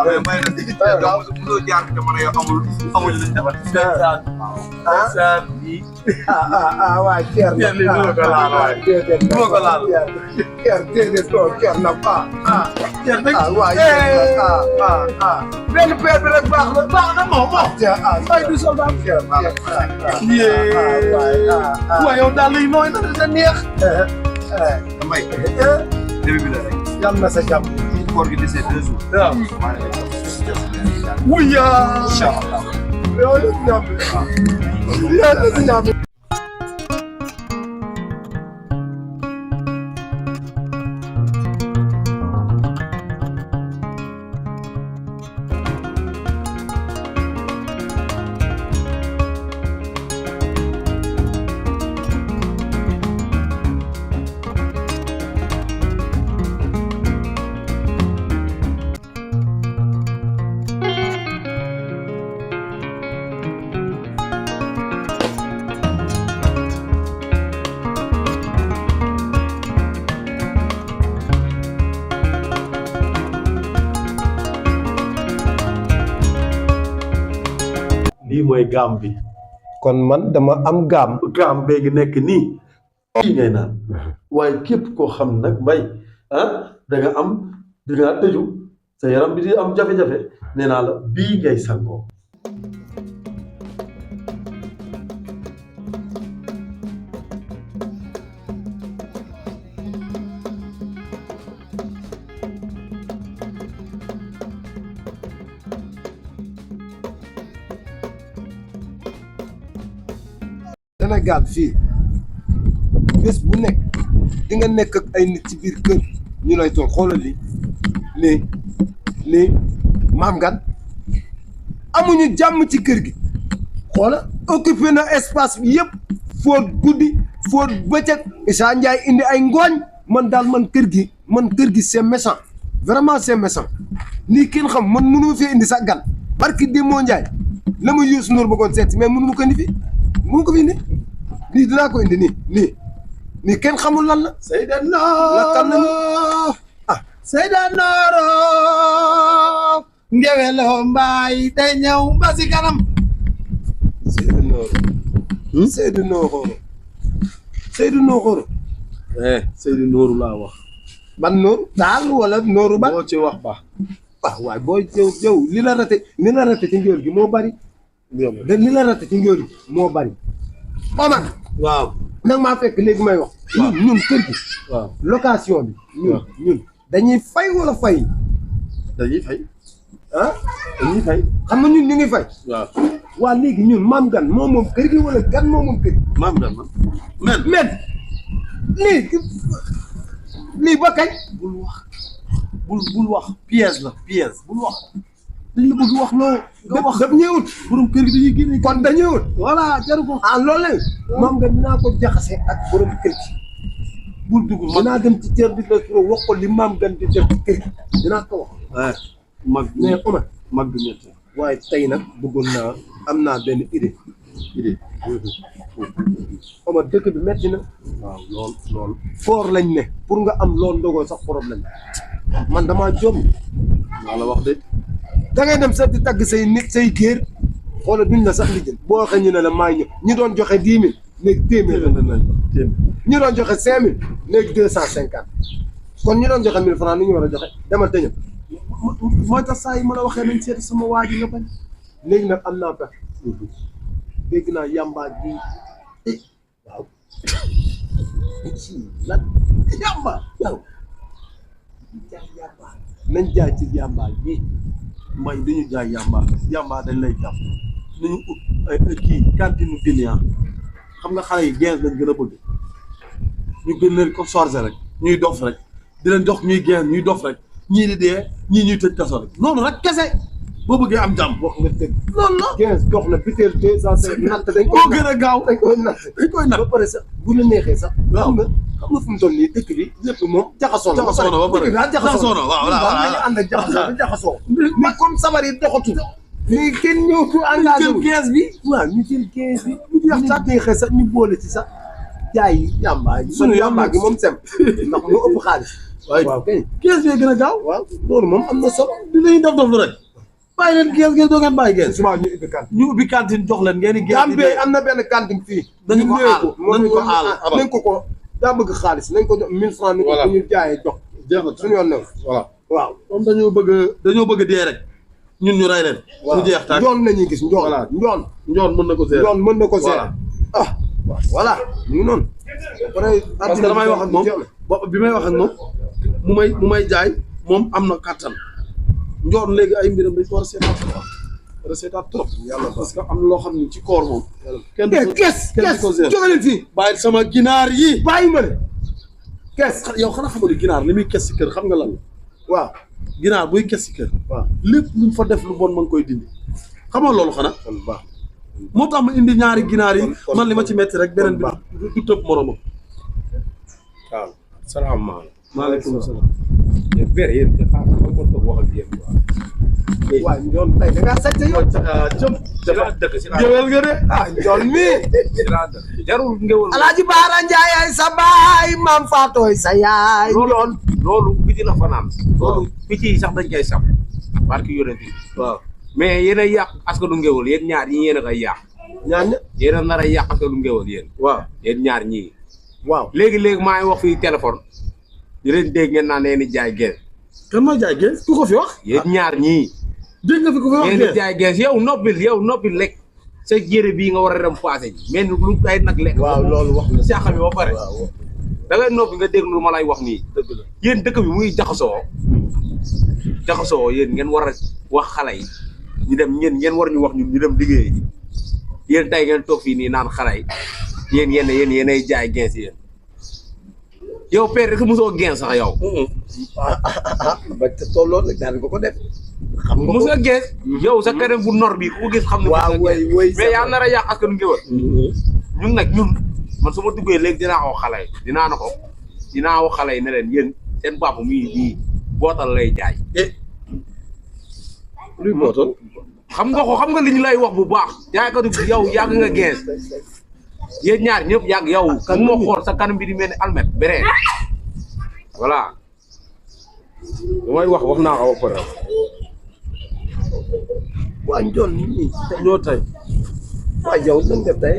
mais may na ci do jaar jamono yo amul luñ defal waa Thier na li do ko laal waay do ko laal Thier na Thier nag benn paire bi rek baax na moom ay du soldat waaw yow daal lay nooy na da neex may début bi la rek yal na sa jàmm koor gi desee 2 jours waaw wuya inshallah yow jàmm yal na sa jàmm lii mooy gaam bi kon man dama am gaam bee ngi nekk nii kii ngay naan waaye képp koo xam nag mbay da nga tëju sa yaram bi di am jafe-jafe nee naa la bii ngay sangoo Sénégal fii bés bu nekk di nga nekk ak ay nit ci biir kër ñu lay toog xoolal lii maam gan amuñu jàmm ci kër gi xoola occupé na espace bi yëpp fóot guddi fóot bëccëg Issa Ndiaye indi ay ngooñ man kër gi c'est méchant vraiment c'est méchant lii kenn xam man mënu ma fi indi sax gan barki Demba Ndiaye la ma Youssou Ndour bëggoon seet mais mënu ma ko indi fi mënu ko fi indi lii dinaa ko indi nii kenn xamul lan la. Seyda Nooro Seyda Nooro ngewelo mbaay day ñëw ba si kanam Seyda Nooro Seyda Nooro Seyda Nooro Seyda Nooru laa wax ban Nooru daal wala Nooru ba boo ci wax ba waaye booy jëw li la rate ci ngéwél gi moo bari li la rate ci ngéwél gi moo bari Omar waaw nag maa fekk léegi may wax ñun kër gi waaw location bi ñun dañuy fay wala fay dañuy fay dañuy fay xam nga ñun ñu ngi fay waaw waa léegi ñun maam gan moom kër gi wala gan moom kër gi maam gan man men lii ba kañ bul wax pièce la pièce bul wax dañ la bëgg wax loo nga wax daf ñëwut borom kër gi dañuy génne kon dañëwut voilà jaru ko loolu la maam nga dinaa ko jaxase ak borom kër gi bul dugg dinaa dem ci cër bi la trop wax ko li maam gan di def ci kër gi dinaa ko wax mais Omar mag bi ñett waaye tey nag bëggoon naa am naa benn idée Omar dëkk bi metti na waaw lool foor lañ ne pour nga am lool ndogoo sax problème man damaa jom maa la wax de da ngay dem sax di tagg say nit say géer xoola duñ la sax lijjën boo waxee ñu ne la maay ñëw ñi doon joxe 10 000 léegi téeméer ñi doon joxe 5 000 léegi 250 kon ñi doon joxe 1000 francs ni ñu war a joxe demal te ñëw mooy tax saa yi ma la waxee nañ seeti sama waa ji nga bañ léegi nag am naa pexe dégg naa yàmbaa ji waaw lan yàmba yow nañ jaay ci yàmbaa ji mbay dañu jaay yàmbaa dañ lay jàpp nañu ut ay kii cantine client xam nga xale yi 15 lañ gën a bëgg ñu gën leen ko chargé rek ñuy dof rek di leen jox ñuy 15 ñuy dof rek ñii di dee ñii ñuy tëj kaso rek noonu rek kese boo bëggee am jàmm wax nga dëgg loolu la 15 dox na butéel 250 natt dañ boo gën a gaaw dañ koy natt ba pare sax bu la neexee sax waaw xam nga fu mu toll nii dëkk bi lépp moom jaxasoo na ba pare jaxasoo na waaw ñu ànd ak jaxasoo mais comme sabar yi doxatu mais kenn ñëwtu engagé jël 15 bi waaw ñu jël 15 bi bu jeex sax neexee sax ñu boole ci sax jaay yàmbaa gi sunu yàmbaa gi moom sem ndax moo ëpp xaalis waaye waaw kay. kees bee gën a gaaw waaw loolu moom am na solo. dinañu dof lu rek bàyyi leen kees doo ngeen bàyyi kees suba ñu ubbi cantine. ñu ubbi cantine jox leen ngeen di gees Gambie am na benn cantine fii. Nañu ko aal, nañu ko aal, abal. nañ ko daa bëgg xaalis nañ ko jox 1000 francs. Voilà. ni ko ñu jaayee jox. jeex na suñu yoon ne voilà waaw. comme dañoo bëgg dee rek ñun ñu rey leen ñu jeex taag njoon la ñuy gis njoon. Voilà. njoon. njoon mën na ko seet njoon mën na ko seet. Voilà. ah waaw voilà ñu ngi noonu. après parce que damay wax ak moom bi may wax ak moom mu may jaay moom am na kattan njoon léegi ay mbiram dañ ko war a seetaat trop war a seetaat trop yàlla parce que am na loo xam ne ci koor moom kenn du ko kees kenn du ko seet jóge leen fii. bàyyi sama ginaar yi bàyyi ma ne. kees. yow xanaa xamal ni ginaar li muy kes si kër xam nga lan la waaw. ginaar buy kes si kër waaw. lépp lu mu fa def lu bon ma ngi koy dindi xam nga loolu xanaa kon baax. moo tax ma indi ñaari ginaar yi kon- man li ma ci metti rek beneen bi baax. du tëb moromam waaw. salaamaaleykum. maaleykum salaam Père yéen te xaar ma ko toog wax ak yéen quoi. waaw njoon tey da ngaa sàcc yow. jëm si laa dëkk si laa jëwel nga de ah njoon mi. si laa dëkk jarul ngewul. Alaaji Baara Njaay ay sa baay maam Faatooy sa yaay. loolu biti la fanaan. loolu picc yi sax dañ koy sam. barki yonent yi. waaw mais yéen a yàq askanu ngewul yéen ñaar ñii yéen a koy yàq. ñaan ña. yéen a nar a yàq askanu ngewul yéen. waaw yéen ñaar ñii. waaw. léegi maa ngi wax fii téléphone. di leen dégg ngeen naan yéen a jaay gees. kan ma jaay gees ku ko fi wax yéen ñaar ñii. dégg nga fi ko fi wax yéen a gees jaay gees yow noppil lekk. sa jëre bii nga war a dem passé ji. mais lu ay nag lekk. waaw loolu wax na. saaxa bi ba pare. waaw. da ngay noppi nga déglu lu ma lay wax nii. dëgg la yéen dëkk bi muy jaxasoo yéen ngeen war a wax xale yi ñu dem ngeen war ñu wax ñun ñu dem liggéey ji yéen tey ngeen toog fii nii naan xale yi yéen ay jaay gens yéen yow père rek mosoo gens sax yow. ba te tolloo nag daan ko def. xam nga ko mosoo gens yow sa kanam bu nor bi ku ko gis xam ne. waaw way mais yaa nar a yàq askanu Ngéwël ñun nag man su ma duggee léegi dinaa wax xale yi dinaa wax xale yi ne leen yéen seen bàpp muy nii bootal lay jaay. luy bootal xam nga li ñu lay wax bu baax jaaykatu yow yàgg nga gens yéen ñaar ñëpp yàgg yow mu ma xool sa kanam bi di mel ni almet beree voilà damay wax naa ko ba pare waa njoon nii. ñoo tey waa yow nañ def tey.